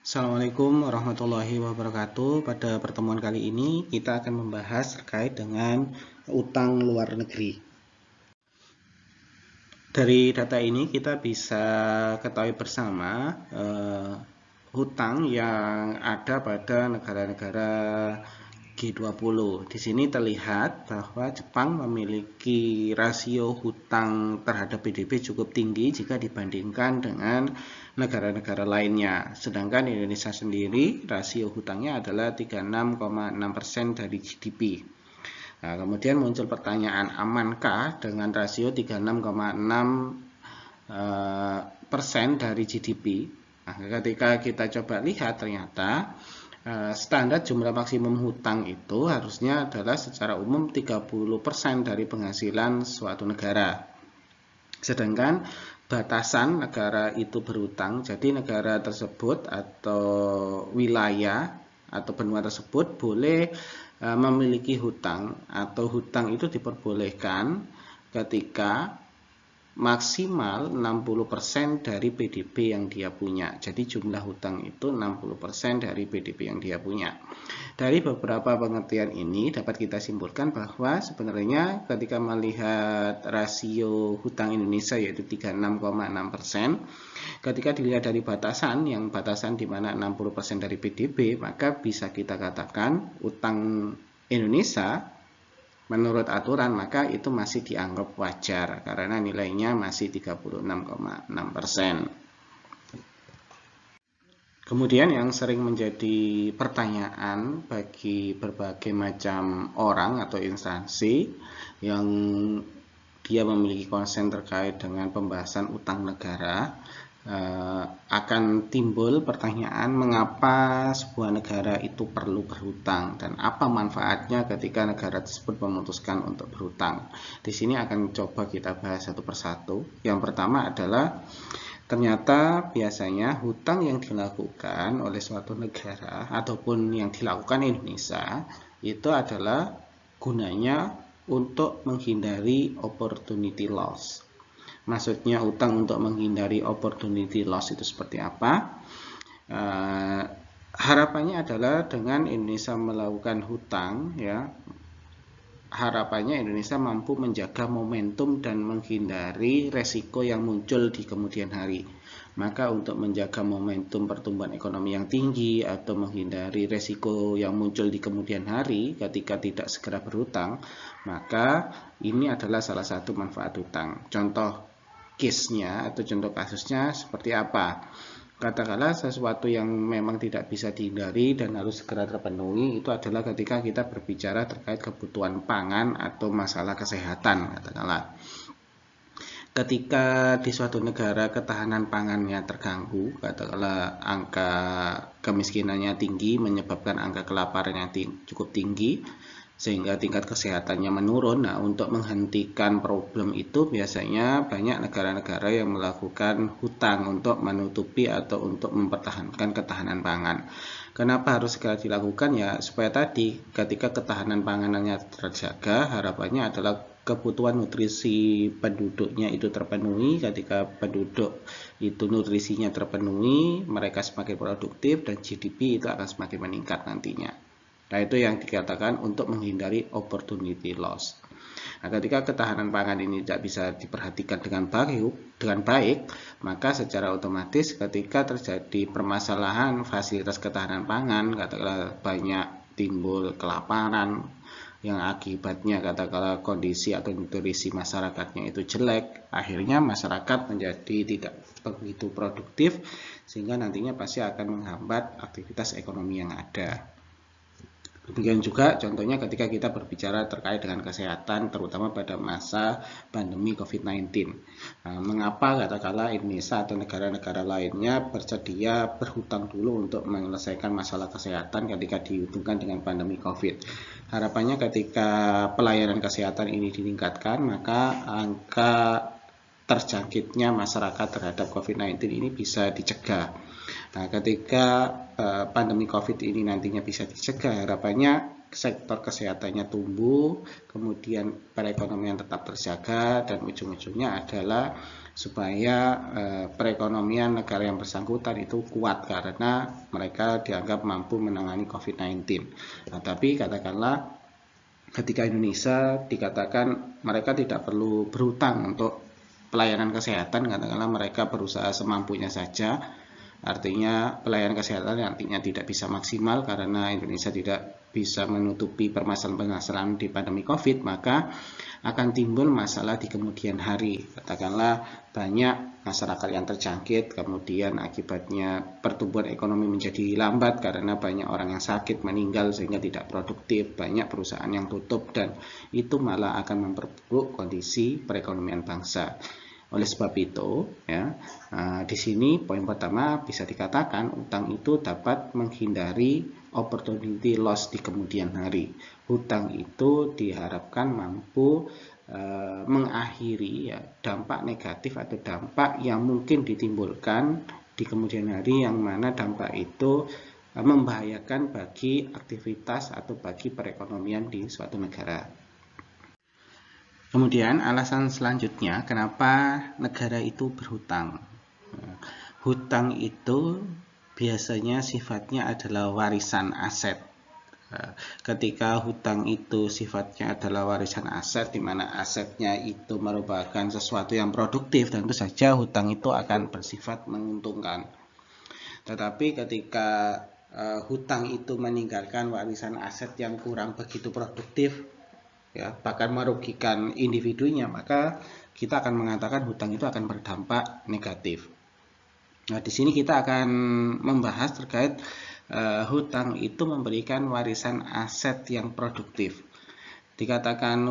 Assalamualaikum warahmatullahi wabarakatuh. Pada pertemuan kali ini kita akan membahas terkait dengan utang luar negeri. Dari data ini kita bisa ketahui bersama hutang yang ada pada negara-negara G20. Di sini terlihat bahwa Jepang memiliki rasio hutang terhadap PDB cukup tinggi jika dibandingkan dengan negara-negara lainnya. Sedangkan Indonesia sendiri rasio hutangnya adalah 36,6% dari GDP. Nah, kemudian muncul pertanyaan, amankah dengan rasio 36,6% dari GDP? Nah, ketika kita coba lihat ternyata standar jumlah maksimum hutang itu harusnya adalah secara umum 30% dari penghasilan suatu negara. Sedangkan batasan negara itu berhutang, jadi negara tersebut atau wilayah atau benua tersebut boleh memiliki hutang atau hutang itu diperbolehkan ketika maksimal 60% dari PDB yang dia punya. Jadi jumlah hutang itu 60% dari PDB yang dia punya. Dari beberapa pengertian ini dapat kita simpulkan bahwa sebenarnya ketika melihat rasio hutang Indonesia yaitu 36,6%, ketika dilihat dari batasan di mana 60% dari PDB, maka bisa kita katakan utang Indonesia menurut aturan maka itu masih dianggap wajar karena nilainya masih 36,6%. Kemudian yang sering menjadi pertanyaan bagi berbagai macam orang atau instansi yang dia memiliki konsen terkait dengan pembahasan utang negara, akan timbul pertanyaan mengapa sebuah negara itu perlu berhutang dan apa manfaatnya ketika negara tersebut memutuskan untuk berhutang. Di sini akan coba kita bahas satu persatu. Yang pertama adalah ternyata biasanya hutang yang dilakukan oleh suatu negara ataupun yang dilakukan Indonesia itu adalah gunanya untuk menghindari opportunity loss. Maksudnya utang untuk menghindari opportunity loss itu seperti apa? Harapannya adalah dengan Indonesia melakukan hutang, ya, harapannya Indonesia mampu menjaga momentum dan menghindari resiko yang muncul di kemudian hari. Maka untuk menjaga momentum pertumbuhan ekonomi yang tinggi atau menghindari resiko yang muncul di kemudian hari ketika tidak segera berhutang, maka ini adalah salah satu manfaat hutang. Contoh case-nya atau contoh kasusnya seperti apa? Katakanlah sesuatu yang memang tidak bisa dihindari dan harus segera terpenuhi itu adalah ketika kita berbicara terkait kebutuhan pangan atau masalah kesehatan. Katakanlah ketika di suatu negara ketahanan pangannya terganggu, katakanlah angka kemiskinannya tinggi menyebabkan angka kelaparan yang cukup tinggi sehingga tingkat kesehatannya menurun. Nah, untuk menghentikan problem itu biasanya banyak negara-negara yang melakukan hutang untuk menutupi atau untuk mempertahankan ketahanan pangan. Kenapa harus segera dilakukan? Ya, supaya tadi ketika ketahanan panganannya terjaga, harapannya adalah kebutuhan nutrisi penduduknya itu terpenuhi. Ketika penduduk itu nutrisinya terpenuhi, mereka semakin produktif dan GDP itu akan semakin meningkat nantinya. Nah, itu yang dikatakan untuk menghindari opportunity loss. Nah, ketika ketahanan pangan ini tidak bisa diperhatikan dengan baik, maka secara otomatis ketika terjadi permasalahan fasilitas ketahanan pangan, katakanlah banyak timbul kelaparan yang akibatnya katakanlah kondisi atau nutrisi masyarakatnya itu jelek, akhirnya masyarakat menjadi tidak begitu produktif sehingga nantinya pasti akan menghambat aktivitas ekonomi yang ada. Demikian juga contohnya ketika kita berbicara terkait dengan kesehatan, terutama pada masa pandemi COVID-19. Nah, mengapa katakanlah Indonesia atau negara-negara lainnya bersedia berhutang dulu untuk menyelesaikan masalah kesehatan ketika dihubungkan dengan pandemi COVID? Harapannya ketika pelayanan kesehatan ini ditingkatkan, maka angka terjangkitnya masyarakat terhadap COVID-19 ini bisa dicegah. Nah, ketika pandemi COVID ini nantinya bisa dicegah, harapannya sektor kesehatannya tumbuh, kemudian perekonomian tetap terjaga, dan ujung-ujungnya adalah supaya perekonomian negara yang bersangkutan itu kuat karena mereka dianggap mampu menangani COVID-19. Nah, tapi katakanlah ketika Indonesia dikatakan mereka tidak perlu berhutang untuk pelayanan kesehatan, katakanlah mereka berusaha semampunya saja, artinya pelayanan kesehatan nantinya tidak bisa maksimal karena Indonesia tidak bisa menutupi permasalahan-permasalahan di pandemi COVID, maka akan timbul masalah di kemudian hari. Katakanlah banyak masyarakat yang terjangkit, kemudian akibatnya pertumbuhan ekonomi menjadi lambat karena banyak orang yang sakit, meninggal sehingga tidak produktif, banyak perusahaan yang tutup, dan itu malah akan memperburuk kondisi perekonomian bangsa. Oleh sebab itu, ya, di sini poin pertama bisa dikatakan utang itu dapat menghindari opportunity loss di kemudian hari. Hutang itu diharapkan mampu mengakhiri ya, dampak negatif atau dampak yang mungkin ditimbulkan di kemudian hari, yang mana dampak itu membahayakan bagi aktivitas atau bagi perekonomian di suatu negara. Kemudian alasan selanjutnya kenapa negara itu berhutang. Hutang itu biasanya sifatnya adalah warisan aset. Ketika hutang itu sifatnya adalah warisan aset, di mana asetnya itu merupakan sesuatu yang produktif, tentu saja hutang itu akan bersifat menguntungkan. Tetapi ketika hutang itu meninggalkan warisan aset yang kurang begitu produktif, ya, bahkan merugikan individunya, maka kita akan mengatakan hutang itu akan berdampak negatif. Nah, di sini kita akan membahas terkait hutang itu memberikan warisan aset yang produktif. Dikatakan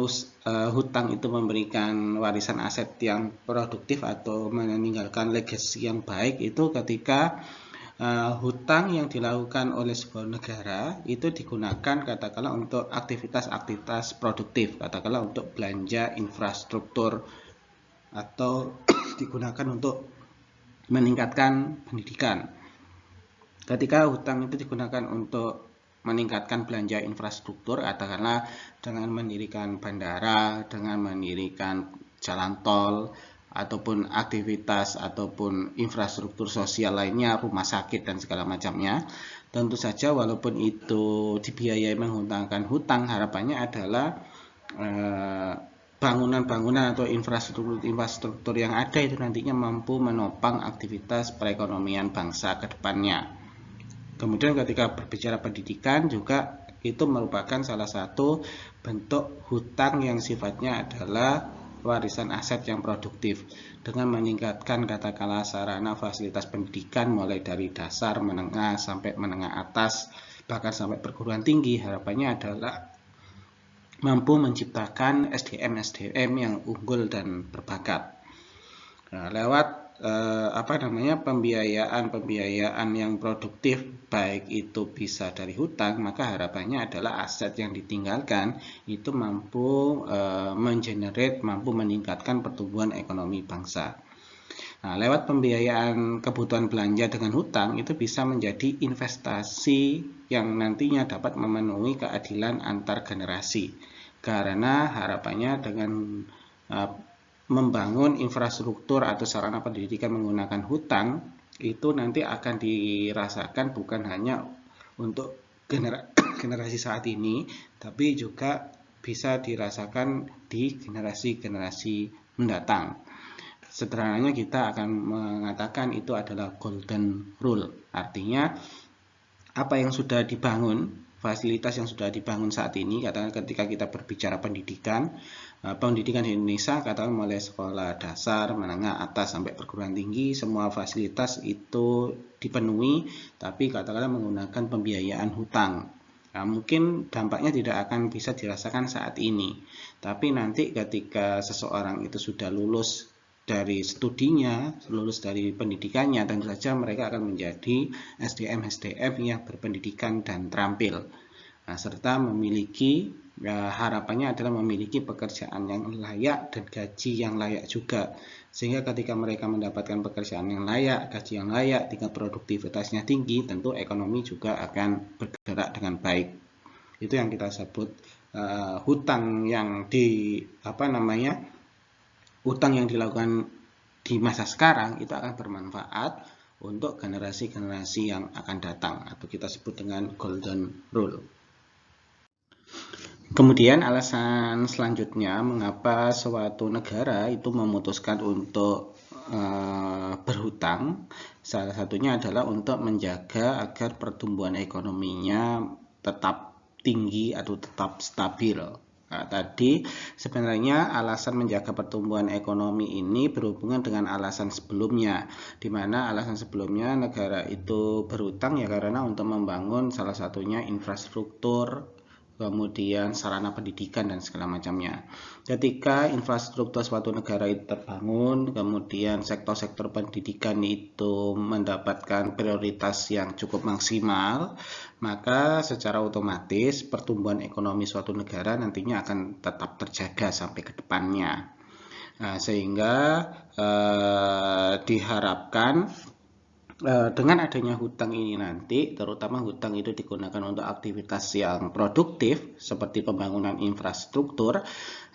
hutang itu memberikan warisan aset yang produktif atau meninggalkan legacy yang baik itu ketika hutang yang dilakukan oleh sebuah negara itu digunakan katakanlah untuk aktivitas-aktivitas produktif, katakanlah untuk belanja infrastruktur atau digunakan untuk meningkatkan pendidikan. Ketika hutang itu digunakan untuk meningkatkan belanja infrastruktur, katakanlah dengan mendirikan bandara, dengan mendirikan jalan tol, ataupun aktivitas ataupun infrastruktur sosial lainnya, rumah sakit dan segala macamnya, tentu saja walaupun itu dibiayai menggunakan hutang, harapannya adalah bangunan-bangunan atau infrastruktur yang ada itu nantinya mampu menopang aktivitas perekonomian bangsa ke depannya. Kemudian ketika berbicara pendidikan juga itu merupakan salah satu bentuk hutang yang sifatnya adalah warisan aset yang produktif, dengan meningkatkan katakanlah sarana fasilitas pendidikan mulai dari dasar, menengah, sampai menengah atas, bahkan sampai perguruan tinggi. Harapannya adalah mampu menciptakan SDM yang unggul dan berbakat. Nah, lewat pembiayaan yang produktif, baik itu bisa dari hutang, maka harapannya adalah aset yang ditinggalkan itu mampu mampu meningkatkan pertumbuhan ekonomi bangsa. Nah, lewat pembiayaan kebutuhan belanja dengan hutang itu bisa menjadi investasi yang nantinya dapat memenuhi keadilan antar generasi, karena harapannya dengan membangun infrastruktur atau sarana pendidikan menggunakan hutang itu nanti akan dirasakan bukan hanya untuk generasi saat ini, tapi juga bisa dirasakan di generasi-generasi mendatang. Sederhananya kita akan mengatakan itu adalah golden rule, artinya apa yang sudah dibangun, fasilitas yang sudah dibangun saat ini, katakan ketika kita berbicara pendidikan di Indonesia, katakan mulai sekolah dasar, menengah, atas, sampai perguruan tinggi, semua fasilitas itu dipenuhi, tapi katakanlah menggunakan pembiayaan hutang. Nah, mungkin dampaknya tidak akan bisa dirasakan saat ini, tapi nanti ketika seseorang itu sudah lulus dari studinya, lulus dari pendidikannya, tentu saja mereka akan menjadi SDM yang berpendidikan dan terampil. Nah, serta memiliki harapannya adalah memiliki pekerjaan yang layak dan gaji yang layak juga, sehingga ketika mereka mendapatkan pekerjaan yang layak, gaji yang layak, tingkat produktivitasnya tinggi, tentu ekonomi juga akan bergerak dengan baik. Itu yang kita sebut hutang yang hutang yang dilakukan di masa sekarang itu akan bermanfaat untuk generasi-generasi yang akan datang, atau kita sebut dengan golden rule. Kemudian alasan selanjutnya mengapa suatu negara itu memutuskan untuk berhutang, salah satunya adalah untuk menjaga agar pertumbuhan ekonominya tetap tinggi atau tetap stabil. Nah, tadi sebenarnya alasan menjaga pertumbuhan ekonomi ini berhubungan dengan alasan sebelumnya, di mana alasan sebelumnya negara itu berhutang ya karena untuk membangun salah satunya infrastruktur, kemudian sarana pendidikan dan segala macamnya. Ketika infrastruktur suatu negara itu terbangun, kemudian sektor-sektor pendidikan itu mendapatkan prioritas yang cukup maksimal, maka secara otomatis pertumbuhan ekonomi suatu negara nantinya akan tetap terjaga sampai ke depannya. Nah, sehingga diharapkan dengan adanya hutang ini nanti, terutama hutang itu digunakan untuk aktivitas yang produktif seperti pembangunan infrastruktur,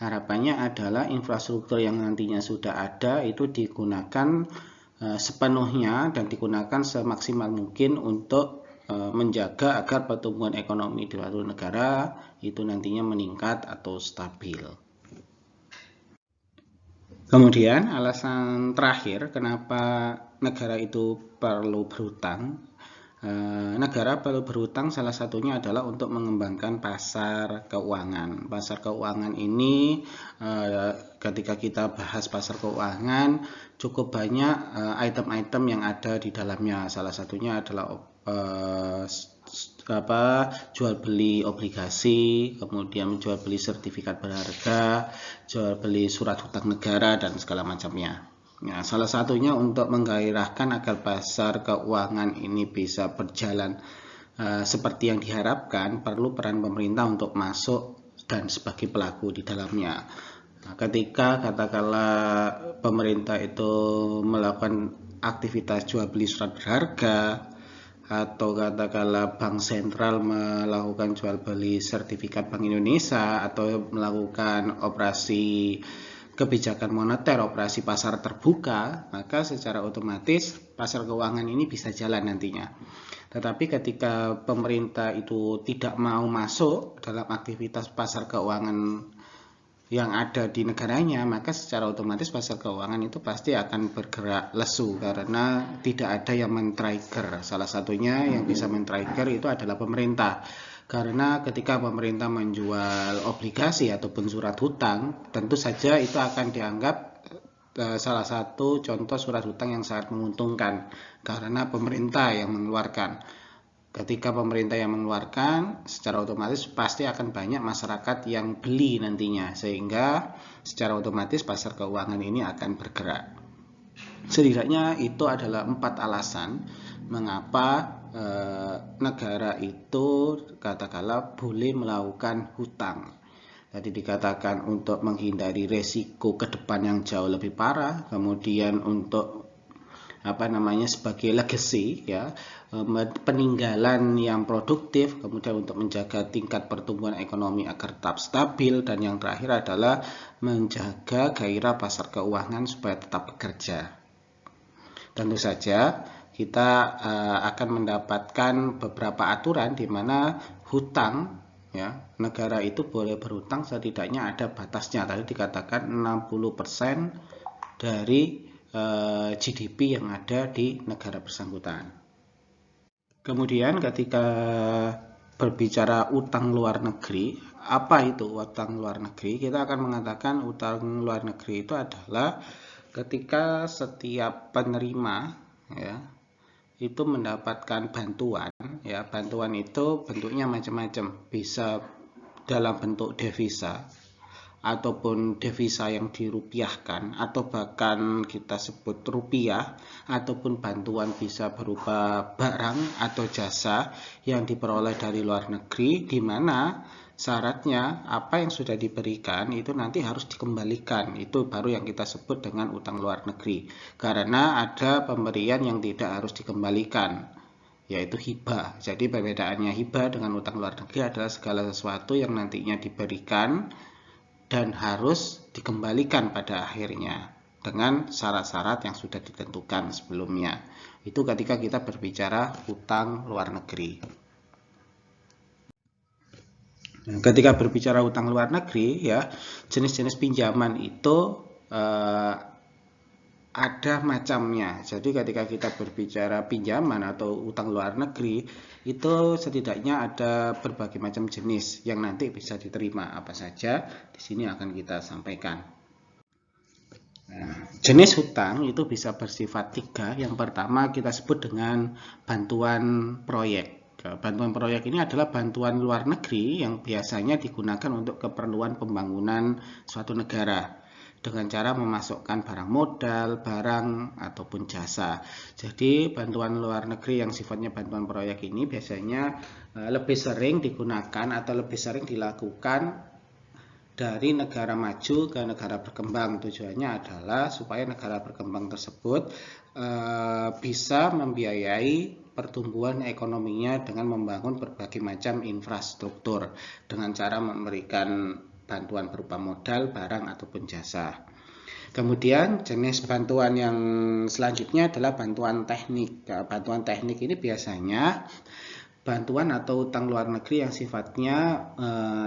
harapannya adalah infrastruktur yang nantinya sudah ada itu digunakan sepenuhnya dan digunakan semaksimal mungkin untuk menjaga agar pertumbuhan ekonomi di suatu negara itu nantinya meningkat atau stabil. Kemudian alasan terakhir kenapa negara itu perlu berhutang. Negara perlu berhutang salah satunya adalah untuk mengembangkan pasar keuangan. Pasar keuangan ini ketika kita bahas pasar keuangan cukup banyak item-item yang ada di dalamnya. Salah satunya adalah jual beli obligasi, kemudian jual beli sertifikat berharga, jual beli surat hutang negara dan segala macamnya. Nah, salah satunya untuk menggairahkan agar pasar keuangan ini bisa berjalan seperti yang diharapkan, perlu peran pemerintah untuk masuk dan sebagai pelaku di dalamnya. Nah, ketika katakanlah pemerintah itu melakukan aktivitas jual beli surat berharga, atau katakanlah bank sentral melakukan jual beli sertifikat Bank Indonesia, atau melakukan operasi kebijakan moneter, operasi pasar terbuka, maka secara otomatis pasar keuangan ini bisa jalan nantinya. Tetapi ketika pemerintah itu tidak mau masuk dalam aktivitas pasar keuangan yang ada di negaranya, maka secara otomatis pasar keuangan itu pasti akan bergerak lesu karena tidak ada yang men-trigger. Salah satunya yang bisa men-trigger itu adalah pemerintah. Karena ketika pemerintah menjual obligasi ataupun surat hutang, tentu saja itu akan dianggap salah satu contoh surat hutang yang sangat menguntungkan karena pemerintah yang mengeluarkan. Ketika pemerintah yang mengeluarkan, secara otomatis pasti akan banyak masyarakat yang beli nantinya, sehingga secara otomatis pasar keuangan ini akan bergerak. Setidaknya itu adalah 4 alasan mengapa negara itu katakanlah boleh melakukan hutang. Tadi dikatakan untuk menghindari resiko ke depan yang jauh lebih parah, kemudian untuk sebagai legacy ya, peninggalan yang produktif, kemudian untuk menjaga tingkat pertumbuhan ekonomi agar tetap stabil, dan yang terakhir adalah menjaga gairah pasar keuangan supaya tetap bekerja. Tentu saja kita akan mendapatkan beberapa aturan di mana hutang ya, negara itu boleh berhutang setidaknya ada batasnya. Tadi dikatakan 60% dari GDP yang ada di negara bersangkutan. Kemudian ketika berbicara utang luar negeri, apa itu utang luar negeri? Kita akan mengatakan utang luar negeri itu adalah ketika setiap penerima ya itu mendapatkan bantuan ya, bantuan itu bentuknya macam-macam, bisa dalam bentuk devisa ataupun devisa yang dirupiahkan, atau bahkan kita sebut rupiah, ataupun bantuan bisa berupa barang atau jasa yang diperoleh dari luar negeri, di mana syaratnya apa yang sudah diberikan itu nanti harus dikembalikan. Itu baru yang kita sebut dengan utang luar negeri, karena ada pemberian yang tidak harus dikembalikan yaitu hibah. Jadi perbedaannya hibah dengan utang luar negeri adalah segala sesuatu yang nantinya diberikan dan harus dikembalikan pada akhirnya dengan syarat-syarat yang sudah ditentukan sebelumnya. Itu ketika kita berbicara utang luar negeri. Nah, ketika berbicara utang luar negeri, ya, jenis-jenis pinjaman itu ada macamnya. Jadi ketika kita berbicara pinjaman atau utang luar negeri, itu setidaknya ada berbagai macam jenis yang nanti bisa diterima. Apa saja di sini akan kita sampaikan. Nah, jenis hutang itu bisa bersifat tiga. Yang pertama kita sebut dengan bantuan proyek. Bantuan proyek ini adalah bantuan luar negeri yang biasanya digunakan untuk keperluan pembangunan suatu negara dengan cara memasukkan barang modal, barang, ataupun jasa. Jadi bantuan luar negeri yang sifatnya bantuan proyek ini biasanya lebih sering digunakan atau lebih sering dilakukan dari negara maju ke negara berkembang. Tujuannya adalah supaya negara berkembang tersebut bisa membiayai pertumbuhan ekonominya dengan membangun berbagai macam infrastruktur dengan cara memberikan bantuan berupa modal, barang, ataupun jasa. Kemudian jenis bantuan yang selanjutnya adalah bantuan teknik. Nah, bantuan teknik ini biasanya bantuan atau utang luar negeri yang sifatnya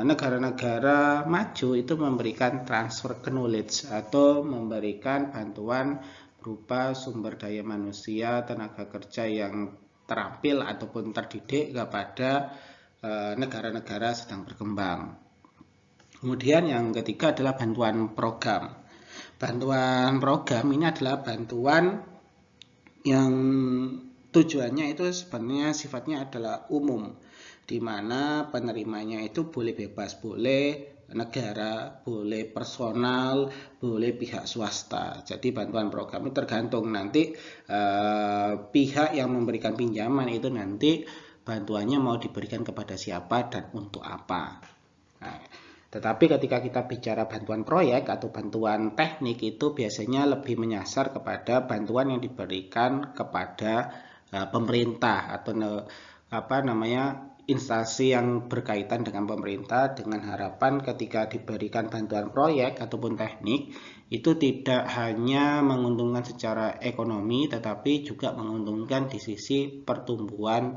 negara-negara maju itu memberikan transfer knowledge atau memberikan bantuan berupa sumber daya manusia, tenaga kerja yang terampil ataupun terdidik kepada negara-negara sedang berkembang. Kemudian yang ketiga adalah bantuan program. Bantuan program ini adalah bantuan yang tujuannya itu sebenarnya sifatnya adalah umum, di mana penerimanya itu boleh bebas, boleh negara, boleh personal, boleh pihak swasta. Jadi bantuan program itu tergantung nanti pihak yang memberikan pinjaman itu nanti bantuannya mau diberikan kepada siapa dan untuk apa. Nah, tetapi ketika kita bicara bantuan proyek atau bantuan teknik itu biasanya lebih menyasar kepada bantuan yang diberikan kepada pemerintah atau instansi yang berkaitan dengan pemerintah, dengan harapan ketika diberikan bantuan proyek ataupun teknik itu tidak hanya menguntungkan secara ekonomi tetapi juga menguntungkan di sisi pertumbuhan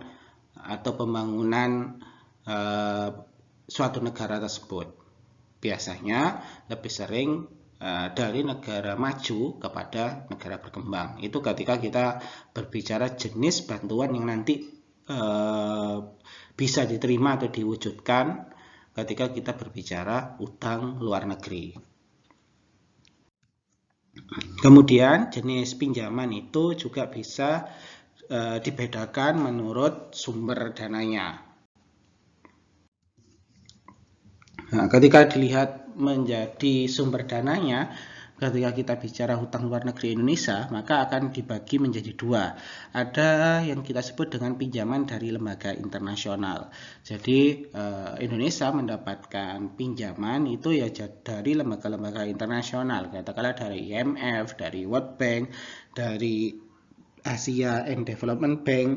atau pembangunan suatu negara tersebut. Biasanya lebih sering dari negara maju kepada negara berkembang. Itu ketika kita berbicara jenis bantuan yang nanti bisa diterima atau diwujudkan ketika kita berbicara utang luar negeri. Kemudian jenis pinjaman itu juga bisa dibedakan menurut sumber dananya. Nah, ketika dilihat menjadi sumber dananya, ketika kita bicara hutang luar negeri Indonesia, maka akan dibagi menjadi dua. Ada yang kita sebut dengan pinjaman dari lembaga internasional. Jadi Indonesia mendapatkan pinjaman itu ya dari lembaga-lembaga internasional, katakanlah dari IMF, dari World Bank, dari Asia and Development Bank,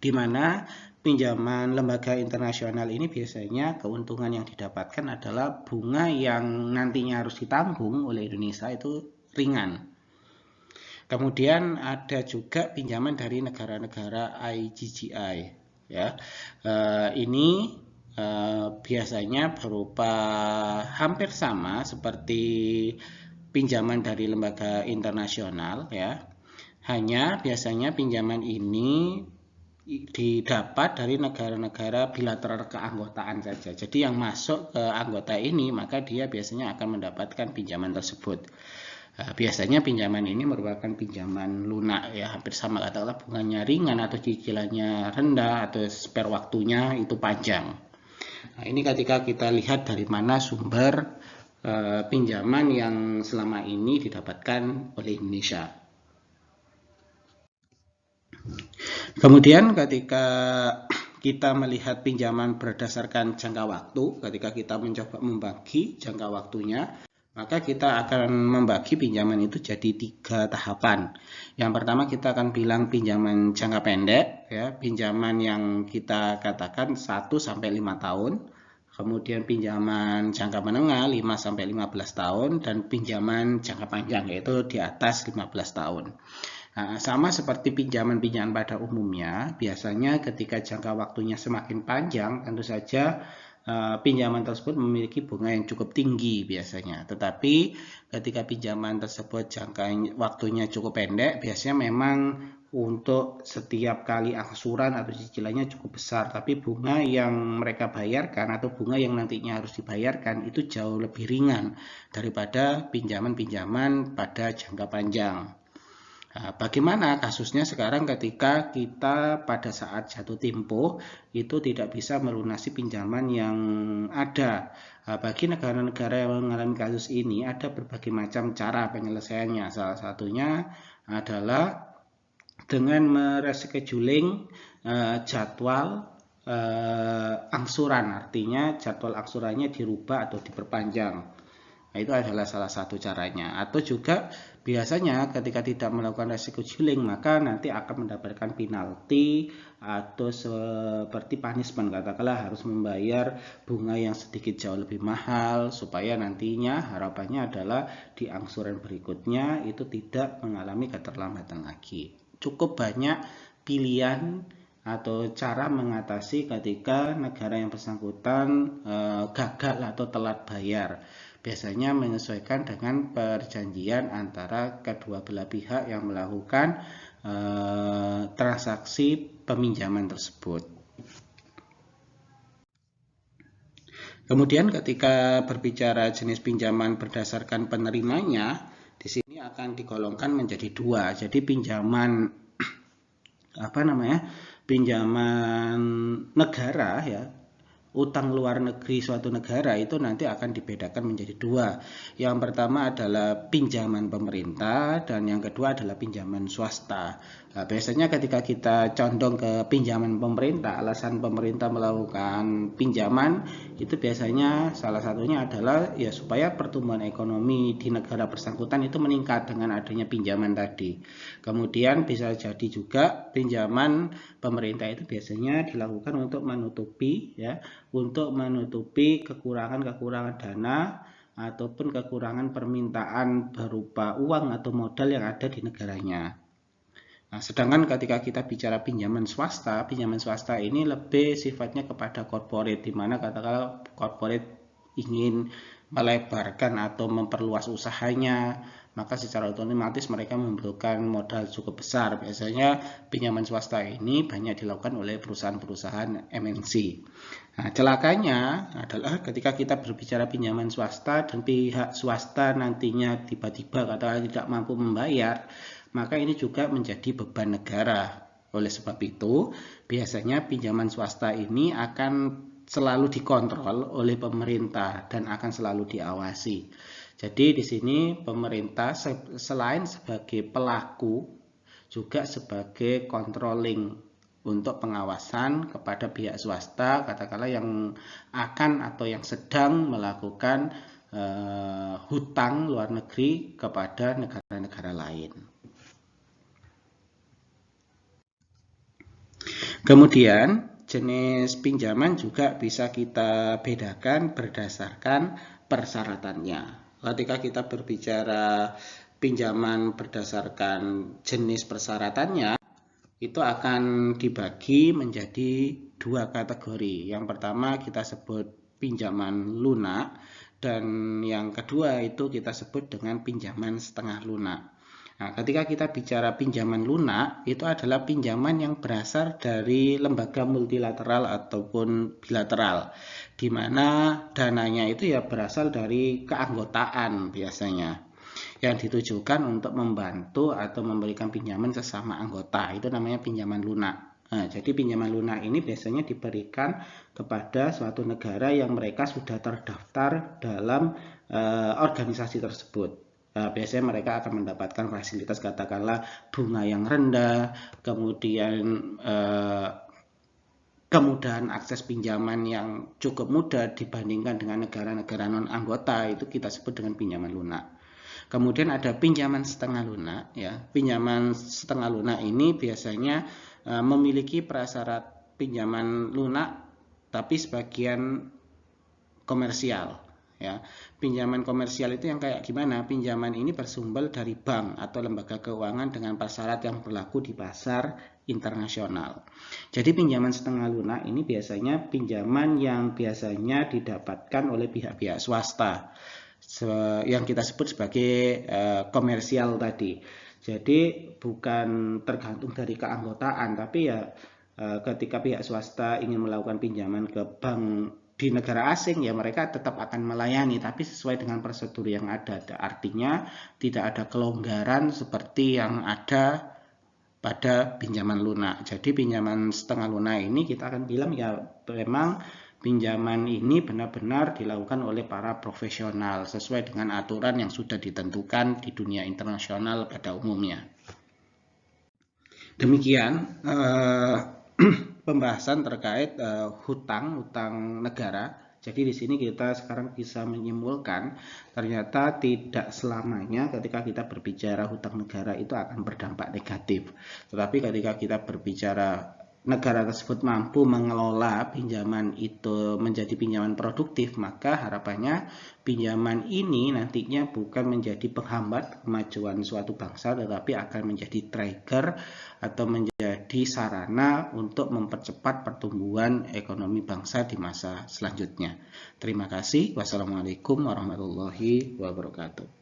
di mana pinjaman lembaga internasional ini biasanya keuntungan yang didapatkan adalah bunga yang nantinya harus ditanggung oleh Indonesia itu ringan. Kemudian ada juga pinjaman dari negara-negara IGGI, ya. Ini biasanya berupa hampir sama seperti pinjaman dari lembaga internasional, ya. Hanya biasanya pinjaman ini didapat dari negara-negara bilateral keanggotaan saja. Jadi yang masuk ke anggota ini maka dia biasanya akan mendapatkan pinjaman tersebut. Biasanya pinjaman ini merupakan pinjaman lunak, ya, hampir sama, katakanlah bunganya ringan atau cicilannya rendah atau spare waktunya itu panjang. Nah, ini ketika kita lihat dari mana sumber pinjaman yang selama ini didapatkan oleh Indonesia. Kemudian ketika kita melihat pinjaman berdasarkan jangka waktu, ketika kita mencoba membagi jangka waktunya, Maka kita akan membagi pinjaman itu jadi 3 tahapan. Yang pertama kita akan bilang pinjaman jangka pendek, ya, pinjaman yang kita katakan 1 sampai 5 tahun. Kemudian pinjaman jangka menengah 5 sampai 15 tahun dan pinjaman jangka panjang yaitu di atas 15 tahun. Nah, sama seperti pinjaman-pinjaman pada umumnya, biasanya ketika jangka waktunya semakin panjang, tentu saja pinjaman tersebut memiliki bunga yang cukup tinggi biasanya. Tetapi ketika pinjaman tersebut jangka waktunya cukup pendek, biasanya memang untuk setiap kali angsuran atau cicilannya cukup besar, tapi bunga yang mereka bayarkan atau bunga yang nantinya harus dibayarkan itu jauh lebih ringan daripada pinjaman-pinjaman pada jangka panjang. Nah, bagaimana kasusnya sekarang ketika kita pada saat jatuh tempo itu tidak bisa melunasi pinjaman yang ada? Nah, bagi negara-negara yang mengalami kasus ini ada berbagai macam cara penyelesaiannya. Salah satunya adalah dengan merescheduling jadwal angsuran, artinya jadwal angsurannya dirubah atau diperpanjang. Nah, itu adalah salah satu caranya. Atau juga biasanya ketika tidak melakukan rescheduling maka nanti akan mendapatkan penalti atau seperti punishment, katakanlah harus membayar bunga yang sedikit jauh lebih mahal supaya nantinya harapannya adalah di angsuran berikutnya itu tidak mengalami keterlambatan lagi. Cukup banyak pilihan atau cara mengatasi ketika negara yang bersangkutan gagal atau telat bayar. Biasanya menyesuaikan dengan perjanjian antara kedua belah pihak yang melakukan transaksi peminjaman tersebut. Kemudian ketika berbicara jenis pinjaman berdasarkan penerimanya, di sini akan digolongkan menjadi 2. Jadi pinjaman pinjaman negara, ya, utang luar negeri suatu negara itu nanti akan dibedakan menjadi 2. Yang pertama adalah pinjaman pemerintah dan yang kedua adalah pinjaman swasta. Nah, biasanya ketika kita condong ke pinjaman pemerintah, alasan pemerintah melakukan pinjaman itu biasanya salah satunya adalah ya supaya pertumbuhan ekonomi di negara bersangkutan itu meningkat dengan adanya pinjaman tadi. Kemudian bisa jadi juga pinjaman pemerintah itu biasanya dilakukan untuk menutupi kekurangan-kekurangan dana ataupun kekurangan permintaan berupa uang atau modal yang ada di negaranya. Nah, sedangkan ketika kita bicara pinjaman swasta ini lebih sifatnya kepada corporate, di mana katakanlah corporate ingin melebarkan atau memperluas usahanya, maka secara otomatis mereka membutuhkan modal cukup besar. Biasanya pinjaman swasta ini banyak dilakukan oleh perusahaan-perusahaan MNC. Nah, celakanya adalah ketika kita berbicara pinjaman swasta dan pihak swasta nantinya tiba-tiba katakanlah tidak mampu membayar, maka ini juga menjadi beban negara. Oleh sebab itu, biasanya pinjaman swasta ini akan selalu dikontrol oleh pemerintah dan akan selalu diawasi. Jadi di sini pemerintah selain sebagai pelaku juga sebagai controlling untuk pengawasan kepada pihak swasta, katakanlah yang akan atau yang sedang melakukan hutang luar negeri kepada negara-negara lain. Kemudian jenis pinjaman juga bisa kita bedakan berdasarkan persyaratannya. Ketika kita berbicara pinjaman berdasarkan jenis persyaratannya, itu akan dibagi menjadi 2 kategori. Yang pertama kita sebut pinjaman lunak dan yang kedua itu kita sebut dengan pinjaman setengah lunak. Nah, ketika kita bicara pinjaman lunak, itu adalah pinjaman yang berasal dari lembaga multilateral ataupun bilateral, di mana dananya itu ya berasal dari keanggotaan biasanya, yang ditujukan untuk membantu atau memberikan pinjaman sesama anggota. Itu namanya pinjaman lunak. Nah, jadi pinjaman lunak ini biasanya diberikan kepada suatu negara yang mereka sudah terdaftar dalam organisasi tersebut. Biasanya mereka akan mendapatkan fasilitas katakanlah bunga yang rendah, kemudian kemudahan akses pinjaman yang cukup mudah dibandingkan dengan negara-negara non-anggota, itu kita sebut dengan pinjaman lunak. Kemudian ada pinjaman setengah lunak, ya. Pinjaman setengah lunak ini biasanya memiliki prasyarat pinjaman lunak tapi sebagian komersial, ya. Pinjaman komersial itu yang kayak gimana? Pinjaman ini bersumber dari bank atau lembaga keuangan dengan prasyarat yang berlaku di pasar internasional. Jadi pinjaman setengah lunak ini biasanya pinjaman yang biasanya didapatkan oleh pihak-pihak swasta yang kita sebut sebagai komersial tadi. Jadi bukan tergantung dari keanggotaan, tapi ya ketika pihak swasta ingin melakukan pinjaman ke bank di negara asing, ya mereka tetap akan melayani, tapi sesuai dengan prosedur yang ada. Artinya tidak ada kelonggaran seperti yang ada pada pinjaman lunak. Jadi pinjaman setengah lunak ini kita akan bilang ya memang pinjaman ini benar-benar dilakukan oleh para profesional sesuai dengan aturan yang sudah ditentukan di dunia internasional pada umumnya. Demikian pembahasan terkait hutang negara. Jadi di sini kita sekarang bisa menyimpulkan ternyata tidak selamanya ketika kita berbicara hutang negara itu akan berdampak negatif. Tetapi ketika kita berbicara negara tersebut mampu mengelola pinjaman itu menjadi pinjaman produktif, maka harapannya pinjaman ini nantinya bukan menjadi penghambat kemajuan suatu bangsa, tetapi akan menjadi trigger atau menjadi sarana untuk mempercepat pertumbuhan ekonomi bangsa di masa selanjutnya. Terima kasih. Wassalamualaikum warahmatullahi wabarakatuh.